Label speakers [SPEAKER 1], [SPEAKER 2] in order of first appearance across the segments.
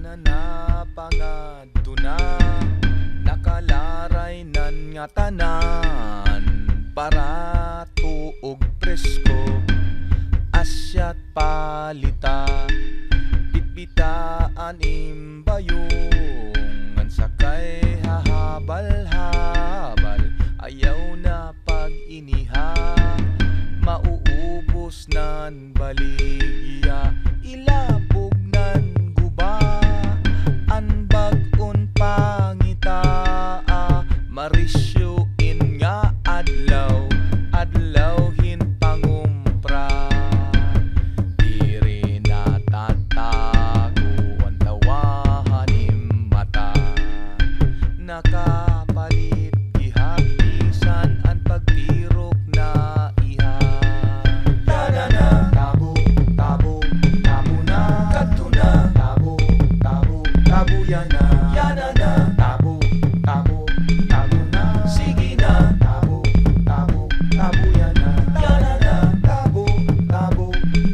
[SPEAKER 1] Ana na pangadto na, nakalaray nan nga tanan, para tuog presko, asyat palita, bitbitaan imbayong, ansakay hahabal-habal, ayaw na pag-iniha, mauubos nan baligya, ilabog nan guba, anbag-on pangita, marisyo in nga adlaw, adlawhin pangumpra, diri natatago ang tawahanim mata, nakapalit gihapisan ang pagtirok na iha. Yana na, tabo, tabo, tabo na, kadto na, tabo, tabo, tabo yana. Yana na, tabo, tabo, tabo na, sige na, tabo, tabo, tabo yana. Yana na, tabo, tabo,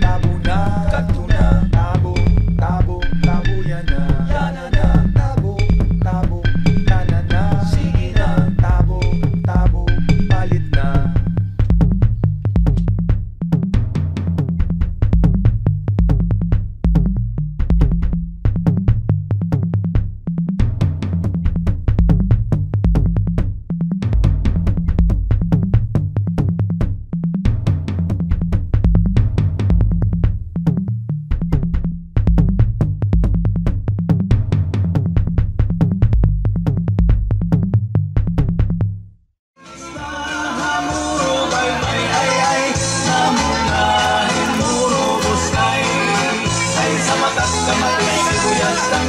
[SPEAKER 1] tabo na, kadto na, tabo, tabo, tabo yana. Yana na, tabo, tabo, yana na, sige na, tabo, tabo, palit na. Ay sa matas kamatay, sibuyas ang